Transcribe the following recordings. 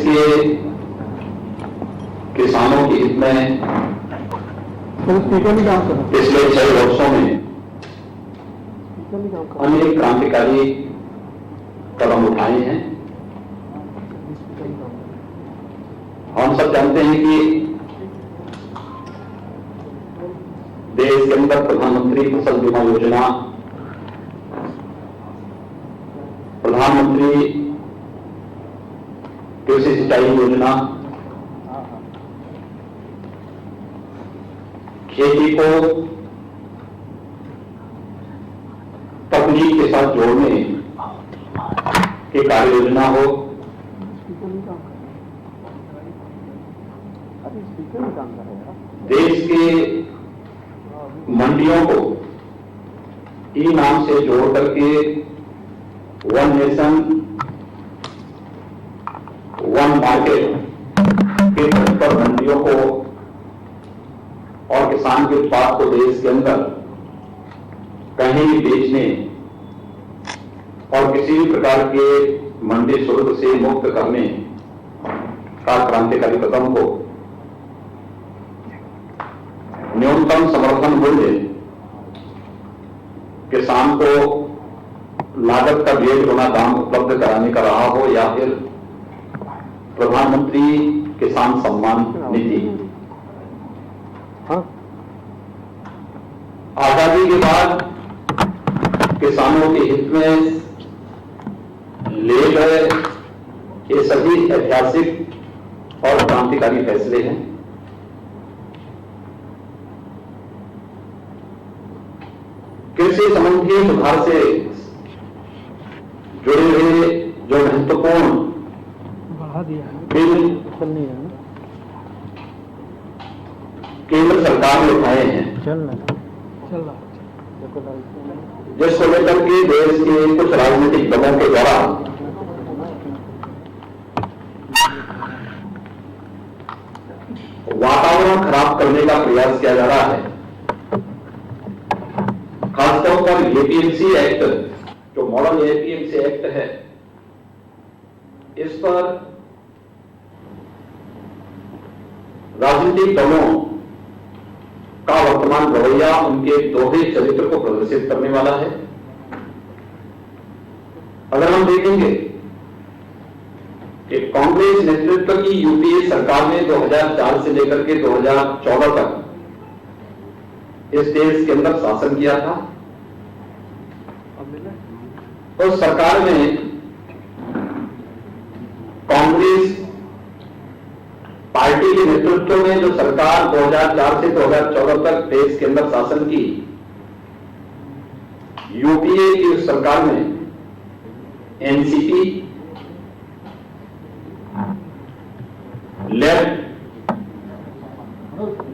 के किसानों के हित में पिछले 6 वर्षों में अनेक क्रांतिकारी कदम उठाए हैं। हम सब जानते हैं कि देश के अंदर प्रधानमंत्री फसल बीमा योजना, प्रधानमंत्री कृषि सिंचाई योजना खेती को तकनीक के साथ जोड़ने की कार्य योजना हो, देश के मंडियों को ई नाम से जोड़ करके वन नेशन वन मार्केट के तर्ज पर मंडियों को और किसान के उत्पाद को देश के अंदर कहीं भी बेचने और किसी भी प्रकार के मंडी शुल्क से मुक्त करने का क्रांतिकारी कदम को न्यूनतम समर्थन मूल्य किसान को लागत का 1.5 गुना दाम उपलब्ध कराने का रहा हो, या फिर प्रधानमंत्री किसान सम्मान निधि। आजादी के बाद किसानों के हित में लिए गए ये सभी ऐतिहासिक और क्रांतिकारी फैसले हैं। कृषि संबंधी सुधार से जुड़े हुए जो महत्वपूर्ण बिल केंद्र सरकार ने उठाए हैं, जिसको लेकर के देश के कुछ राजनीतिक दलों के द्वारा वातावरण खराब करने का प्रयास किया जा रहा है। खासतौर पर एपीएमसी एक्ट, जो मॉडल एपीएमसी एक्ट है, इस पर राजनीतिक दलों का वर्तमान रवैया उनके दोहरे चरित्र को प्रदर्शित करने वाला है। अगर हम देखेंगे कि कांग्रेस नेतृत्व की यूपीए सरकार ने 2004 से लेकर के 2014 तक इस देश के अंदर शासन किया था, तो सरकार में कांग्रेस पार्टी के नेतृत्व में जो सरकार 2004 से 2014 तक देश के अंदर शासन की, यूपीए की उस सरकार में NCP, left,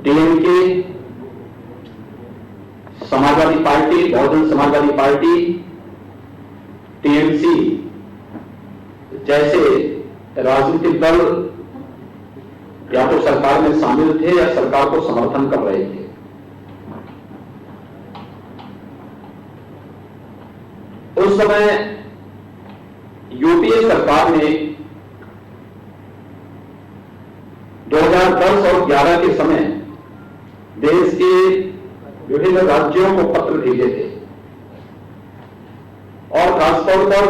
DMK, Samajwadi party, Bahujan Samajwadi party, TMC जैसे राजनीतिक दल या तो सरकार में शामिल थे या सरकार को समर्थन कर रहे थे। उस समय यूपीए सरकार ने 2010 और 11 के समय देश के विभिन्न राज्यों को पत्र भेजे थे, और खासतौर पर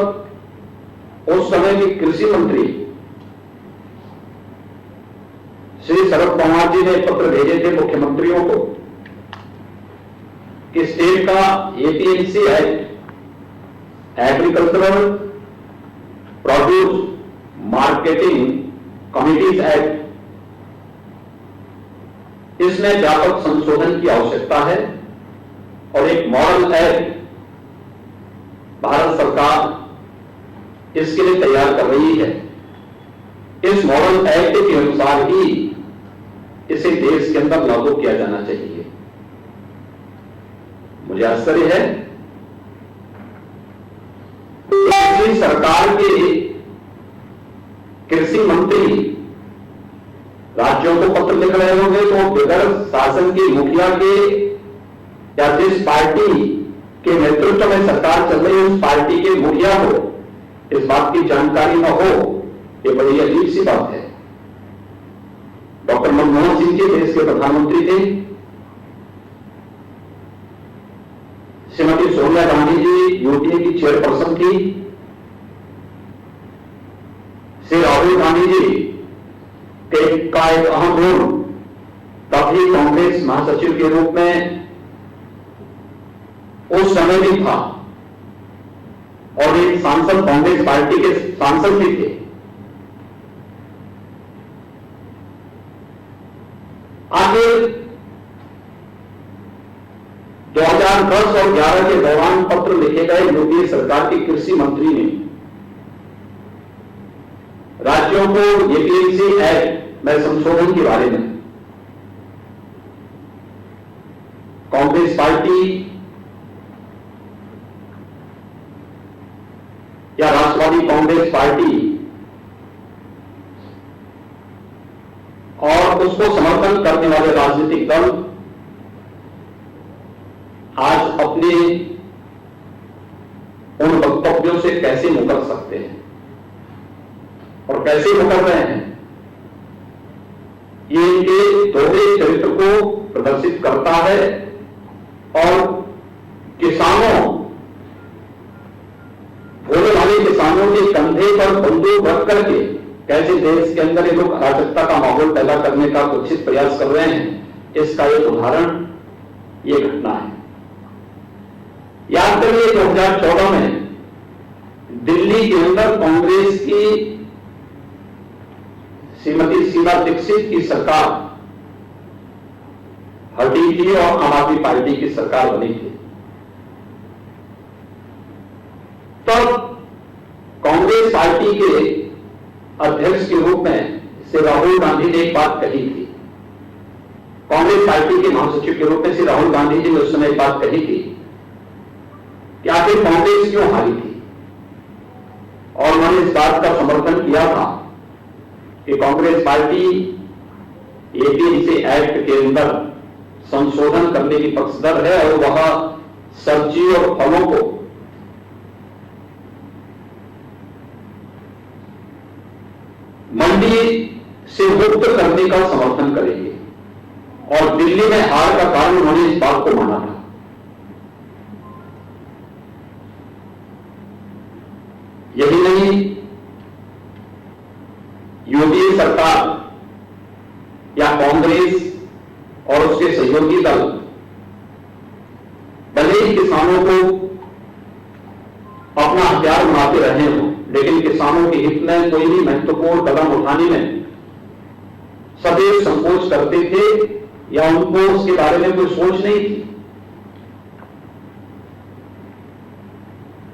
उस समय के कृषि मंत्री श्री शरद पवार जी ने पत्र भेजे थे मुख्यमंत्रियों को कि स्टेट का APMC act, agricultural produce marketing committees act, इसमें व्यापक संशोधन की आवश्यकता है, और एक मॉडल एक्ट भारत सरकार इसके लिए तैयार कर रही है। इस मॉडल एक्ट के अनुसार ही इसे देश के अंदर लागू किया जाना चाहिए। मुझे आश्चर्य है कि सरकार के कृषि मंत्री राज्यों को पत्र लिख रहे होंगे, तो बगैर शासन के मुखिया के या जिस पार्टी के नेतृत्व में सरकार चल रही है उस पार्टी के मुखिया को इस बात की जानकारी न हो ये बड़ी अजीब सी बात है। डॉक्टर मनमोहन सिंह जी देश के प्रधानमंत्री थे, श्रीमती सोनिया गांधी जी यूपीए की चेयरपर्सन थी, श्री राहुल गांधी जी का एक अहम रोल तभी कांग्रेस महासचिव के रूप में उस समय भी था, और एक सांसद कांग्रेस पार्टी के सांसद भी थे। आखिर 2010 और 11 के दौरान पत्र लिखे गए यूपीए सरकार के कृषि मंत्री ने राज्यों को एपीएमसी एक्ट में संशोधन के बारे में कांग्रेस पार्टी या राष्ट्रवादी कांग्रेस पार्टी और उसको समर्थन करने वाले राजनीतिक दल आज अपने उन वक्तव्यों से कैसे मुकर सकते हैं और कैसे मुकर रहे हैं, ये इनके दोहरे चरित्र को प्रदर्शित करता है। और किसानों, भोले भाले किसानों के कंधे पर बंदूक रख करके कैसे देश के अंदर ये लोग अराजकता का माहौल पैदा करने का कुत्सित प्रयास कर रहे हैं, इसका एक उदाहरण ये घटना है। याद करिए 2014 में दिल्ली के अंदर कांग्रेस की श्रीमती शीला दीक्षित की सरकार हटी थी और आम आदमी पार्टी की सरकार बनी थी। तब कांग्रेस पार्टी के अध्यक्ष के रूप में श्री राहुल गांधी ने एक बात कही थी। कांग्रेस पार्टी के महासचिव के रूप में श्री राहुल गांधी जी ने उस समय एक बात कही थी कि आखिर कांग्रेस क्यों हारी थी, और उन्होंने इस बात का समर्थन किया था कि कांग्रेस पार्टी एपीएमसी एक्ट के अंदर संशोधन करने की पक्षधर है और वह सब्जी और फलों को मंडी से मुक्त करने का समर्थन करेंगे। और दिल्ली में हार का कारण उन्होंने इस बात को माना था। यही नहीं, यूपीए सरकार या कांग्रेस और उसके सहयोगी दल भले ही किसानों को अपना हथियार बनाते रहे हों, लेकिन किसानों के हित में कोई भी महत्वपूर्ण कदम उठाने में सदैव संकोच करते थे या उनको उसके बारे में कोई सोच नहीं थी।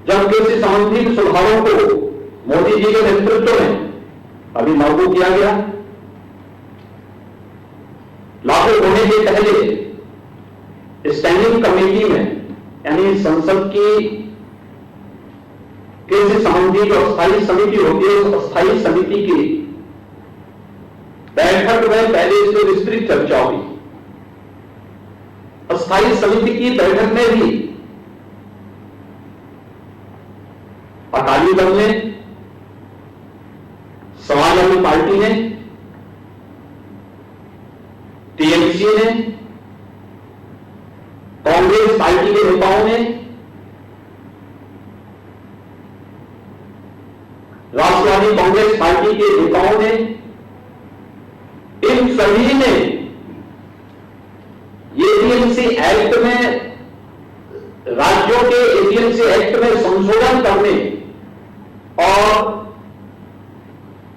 जब कृषि संबंधी सुधारों को मोदी जी के नेतृत्व में अभी लागू किया गया, लागू होने के पहले स्टैंडिंग कमेटी में यानी संसद की कृषि संबंधी जो स्थायी समिति होती है, उस स्थायी समिति की बैठक में पहले इस पर विस्तृत चर्चा हुई। स्थायी समिति की बैठक में भी अकाली दल ने, समाजवादी पार्टी ने, टीएमसी ने, कांग्रेस पार्टी के नेताओं ने, राष्ट्रवादी कांग्रेस पार्टी के नेताओं ने, इन सभी ने एपीएमसी एक्ट में, राज्यों के एपीएमसी एक्ट में संशोधन करने और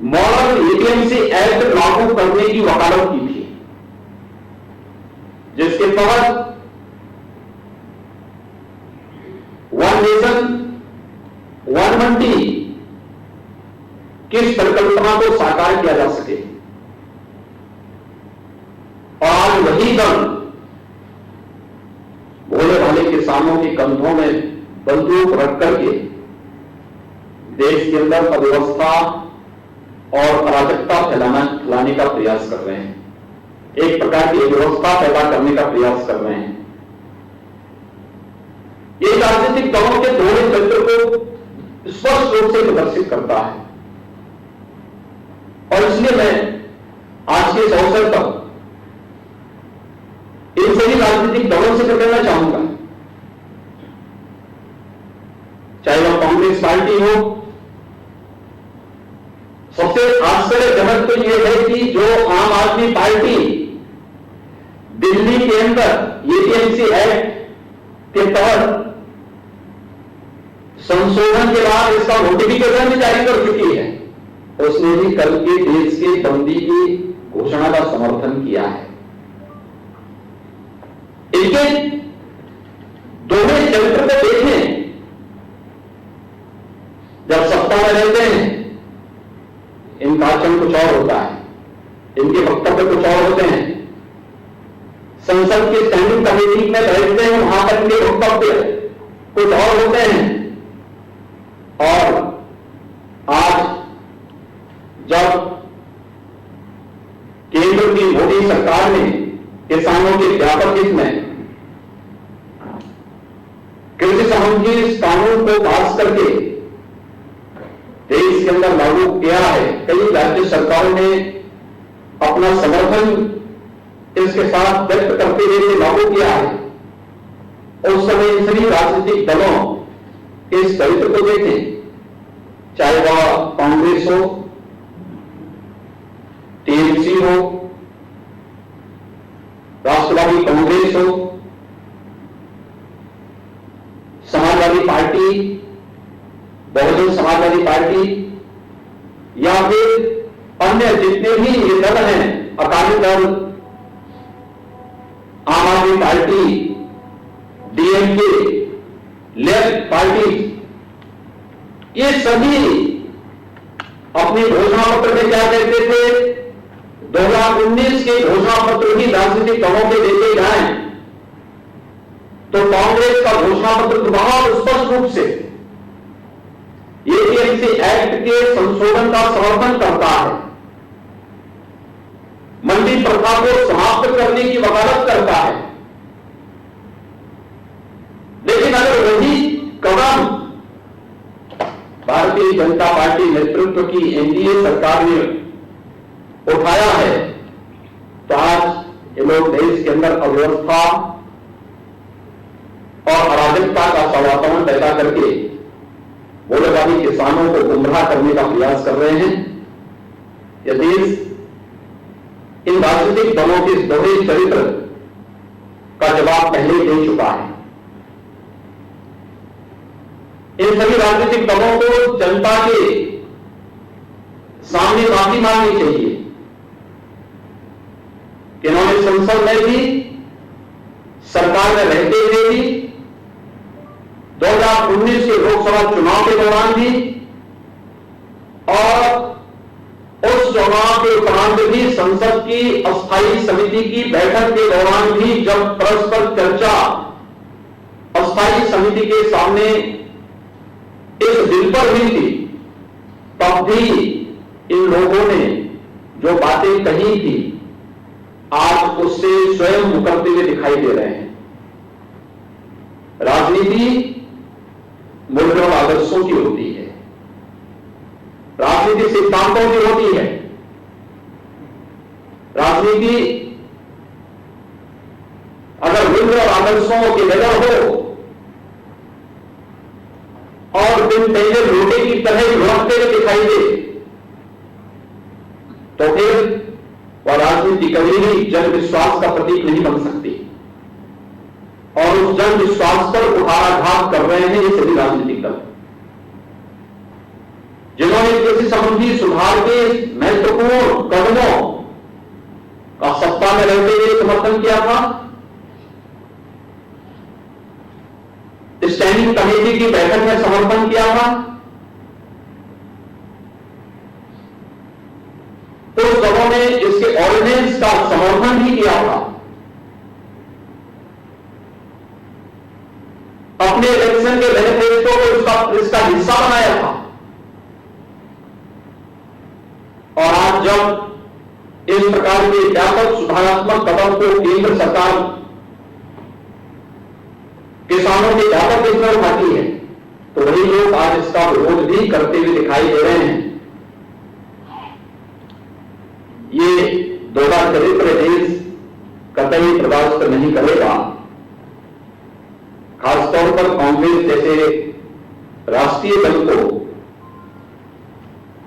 मॉडल एपीएमसी एक्ट लागू करने की वकालत की थी, जिसके तहत वन नेशन वन मंडी किस परिकल्पना को साकार किया जा सके। और आज वही दल भोले भाले किसानों के कंधों में बंदूक रख करके देश के अंदर अव्यवस्था और अराजकता फैलाने का प्रयास कर रहे हैं, एक प्रकार की व्यवस्था पैदा करने का प्रयास कर रहे हैं। ये राजनीतिक दलों के दोहरे चरित्र को स्पष्ट रूप से प्रदर्शित करता है। इसलिए मैं आज के इस अवसर पर इन सभी राजनीतिक दलों से कहना चाहूंगा, चाहे वह कांग्रेस पार्टी हो। सबसे आश्चर्यजनक तो यह है कि जो आम आदमी पार्टी दिल्ली के अंदर एपीएमसी एक्ट के तहत संशोधन के बाद इसका नोटिफिकेशन भी जारी कर चुकी है, उसने भी कल के देश के बंदी की घोषणा का समर्थन किया है। इनके दोनों चरित्र को देखें, जब सत्ता में रहते हैं इनका आचरण कुछ और होता है, इनके वक्तव्य कुछ और होते हैं। संसद की स्टैंडिंग कमेटी में बैठते हैं, वहां पर इनके वक्तव्य कुछ और होते हैं। और आज जब केंद्र की मोदी सरकार ने किसानों के व्यापक हित में कृषि संबंधी कानून को पास करके देश के अंदर लागू किया है, कई राज्य सरकारों ने अपना समर्थन इसके साथ व्यक्त करते हुए लागू किया है। उस समय इन सभी राजनीतिक दलों के इस चरित्र को देखें, चाहे वह कांग्रेस हो, टीएमसी हो, राष्ट्रवादी कांग्रेस हो, समाजवादी पार्टी, बहुजन समाजवादी पार्टी, या फिर अन्य जितने भी ये दल हैं, अकाली दल, आम आदमी पार्टी, डीएमके, लेफ्ट पार्टी, ये सभी अपने घोषणा पत्र में क्या कहते थे? 2019 के घोषणा पत्र भी राजनीतिक दलों के देखे जाएं तो कांग्रेस का घोषणा पत्र बहुत स्पष्ट रूप से एपीएमसी एक्ट के संशोधन का समर्थन करता है, मंडी प्रथा को समाप्त करने की वकालत करता है। लेकिन अगर वही कदम भारतीय जनता पार्टी नेतृत्व की एनडीए सरकार ने उठाया है तो आज ये लोग देश के अंदर अव्यवस्था और अराजकता का वातावरण पैदा करके मूल्यवादी किसानों को गुमराह करने का प्रयास कर रहे हैं। यह देश इन राजनीतिक दलों के इस दोहरे चरित्र का जवाब पहले ही दे चुका है। इन सभी राजनीतिक दलों को जनता के सामने माफी मांगनी चाहिए कि इन्होंने संसद में भी, सरकार में रहते हुए भी, 2019 के लोकसभा चुनाव के दौरान भी और उस चुनाव के उपरांत भी संसद की अस्थायी समिति की बैठक के दौरान भी जब परस्पर चर्चा अस्थायी समिति के सामने इस बिल पर हुई थी, तब भी इन लोगों ने जो बातें कही थी आज उससे स्वयं मुकरते हुए दिखाई दे रहे हैं। राजनीति मूल्यों और आदर्शों की होती है, राजनीति सिद्धांतों की होती है। राजनीति अगर मूल्य और आदर्शों की नजर हो और दिन पहले लोटे की तरह लुढ़कते हुए दिखाई दे तो फिर वह राजनीति कभी भी जन विश्वास का प्रतीक नहीं बन सकती। और उस जन विश्वास पर कुठाराघात कर रहे हैं ये सभी राजनीतिक दल, जिन्होंने कृषि संबंधी सुधार के महत्वपूर्ण कदमों का सत्ता में रहते हुए समर्थन किया था। स्टैंडिंग कमेटी की बैठक में समर्थन किया था। उस दलों ने इसके ऑर्डिनेंस का समर्थन भी किया था। अपने इलेक्शन के मैनिफेस्टो को इसका हिस्सा बनाया था। और आज जब इस प्रकार के व्यापक सुधारात्मक कदम को केंद्र सरकार किसानों के व्यापक हित में उठाती है तो वही लोग आज इसका विरोध भी करते हुए दिखाई दे रहे हैं। दरिद्र देश कतई बर्दाश्त नहीं करेगा। खासतौर पर कांग्रेस जैसे राष्ट्रीय दल को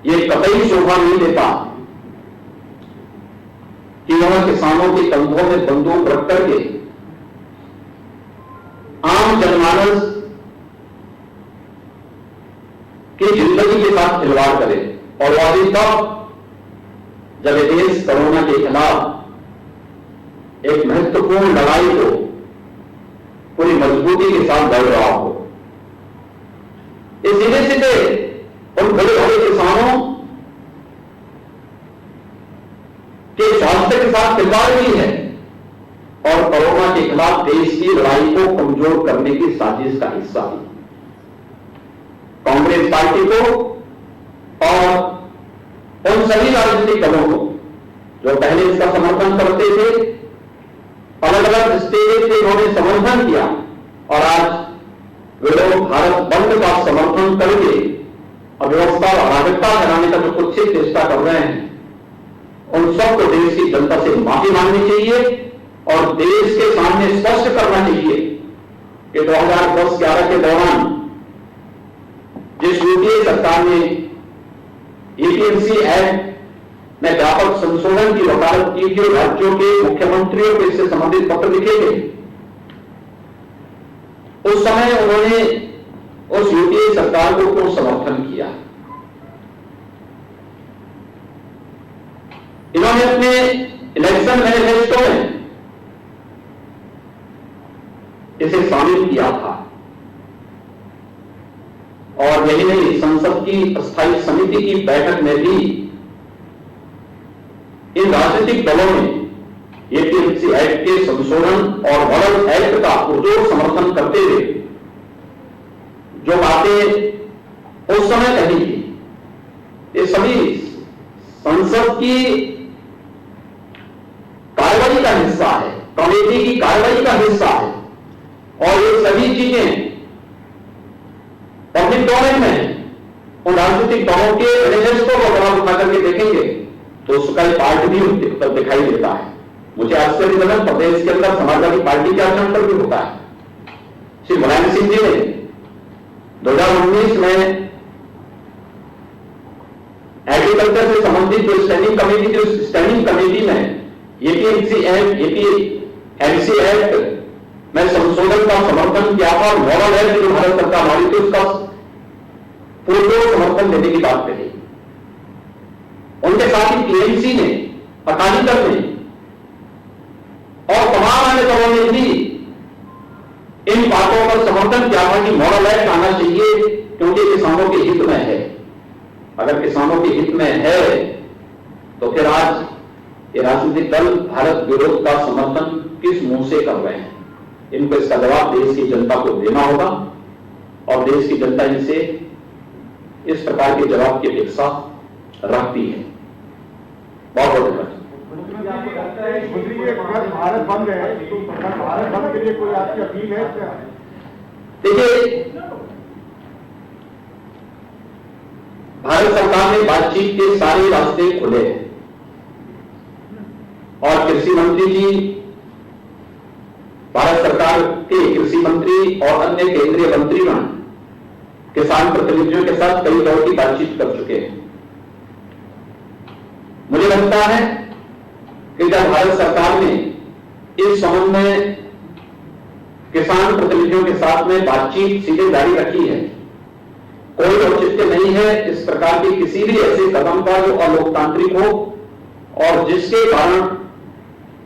यह कतई शोभा नहीं देता कि वह किसानों के कंधों में बंदूक रख करके आम जनमानस की जिंदगी के साथ खिलवाड़ करे। और वह भी तब जब यह देश कोरोना के खिलाफ एक महत्वपूर्ण लड़ाई को पूरी मजबूती के साथ लड़ रहा हो। इस सीधे सीधे उन बड़े बड़े किसानों के स्वास्थ्य के साथ खिलवाड़ भी है और कोरोना के खिलाफ देश की लड़ाई को कमजोर करने की साजिश का हिस्सा भी। कांग्रेस पार्टी को और उन सभी राजनीतिक दलों को जो पहले इसका समर्थन करते थे, अलग अलग स्टेज से उन्होंने समर्थन किया और आज वे लोग भारत बंद का समर्थन करके अव्यवस्था और अराजकता कराने का जो कुछ चेष्टा कर रहे हैं, उन सबको देश की जनता से माफी मांगनी चाहिए और देश के सामने स्पष्ट करना चाहिए कि 2010-11 के दौरान जिस यूपीए सरकार ने एपीएमसी एक्ट में व्यापक संशोधन की वकालत की थी, राज्यों के मुख्यमंत्रियों को इससे संबंधित पत्र लिखे थे, उस समय उन्होंने उस यूपीए सरकार को क्यों समर्थन किया? इन्होंने अपने इलेक्शन मैनिफेस्टो में इसे शामिल किया था और यही नहीं, संसद की स्थायी समिति की बैठक में भी इन राजनीतिक दलों ने एपीएमसी एक्ट के संशोधन और मॉडल एक्ट का पुरजोर समर्थन करते हुए जो बातें उस समय कही थी, ये सभी संसद की कार्रवाई का हिस्सा है, कमेटी की कार्रवाई का हिस्सा है और ये सभी चीजें पब्लिक डोमेन में उन राजनीतिक दलों के मैनिफेस्टो को बना उठा करके देखेंगे तो उसका पार्ट भी दिखाई देता है। मुझे आश्चर्यजनक प्रदेश के अंदर समाजवादी पार्टी के आचरण पर भी होता है। श्री मुलायम सिंह जी ने 2019 में एग्रीकल्चर से संबंधित जो स्टैंडिंग कमेटी थी, उस स्टैंडिंग कमेटी में एपीएमसी एक्ट, एपीएमसी एक्ट में संशोधन का समर्थन किया था और मॉडल एक्ट जो भारत सरकार वाली थी उसका पूर्ण समर्थन देने की बात कही। उनके साथ ही टीएमसी ने, अकाली दल ने और तमाम अन्य दलों ने भी इन बातों पर समर्थन किया था कि मॉडल एक्ट आना चाहिए क्योंकि किसानों के हित में है। अगर किसानों के हित में है तो फिर आज ये राजनीतिक दल भारत विरोध का समर्थन किस मुंह से कर रहे हैं? इनको इसका जवाब देश की जनता को देना होगा और देश की जनता इनसे इस प्रकार के जवाब की अपेक्षा रखती है। बहुत बहुत धन्यवाद। भारत बंद है तो भारत बंद के लिए कोई आपकी अपील है क्या? देखिए, भारत सरकार ने बातचीत के सारे रास्ते खोले और कृषि मंत्री जी, भारत सरकार के कृषि मंत्री और अन्य केंद्रीय मंत्रीगण किसान प्रतिनिधियों के साथ कई दौर की बातचीत कर चुके हैं। मुझे लगता है कि जब भारत सरकार ने इस संबंध में किसान प्रतिनिधियों के साथ में बातचीत सीधे जारी रखी है, कोई औचित्य नहीं है इस प्रकार के किसी भी ऐसे कदम का जो अलोकतांत्रिक हो और जिसके कारण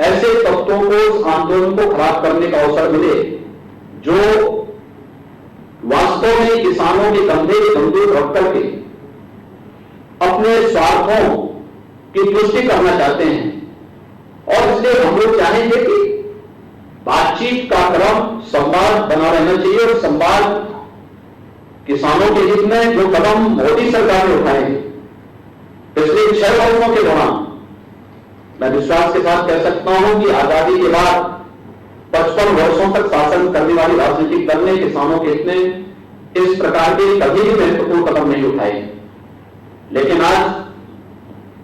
ऐसे तत्वों को उस आंदोलन को खराब करने का अवसर मिले जो वास्तव में किसानों के कंधे बंदूक रख करके अपने स्वार्थों की पुष्टि करना चाहते हैं। और इसलिए हम लोग चाहेंगे कि बातचीत का क्रम संवाद बना रहना चाहिए और संवाद किसानों के हित में जो कदम मोदी सरकार ने उठाए पिछले 6 वर्षों के दौरान, मैं विश्वास के साथ कह सकता हूं कि आजादी के बाद 55 वर्षों तक शासन करने वाली राजनीतिक दल ने किसानों के हित में इस प्रकार के कभी भी महत्वपूर्ण कदम नहीं उठाए। लेकिन आज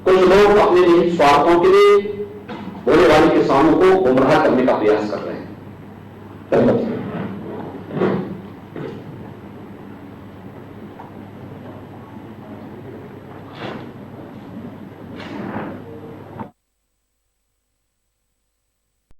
कुछ लोग अपने निहित स्वार्थों के लिए होने वाले किसानों को गुमराह करने का प्रयास कर रहे हैं। धन्यवाद।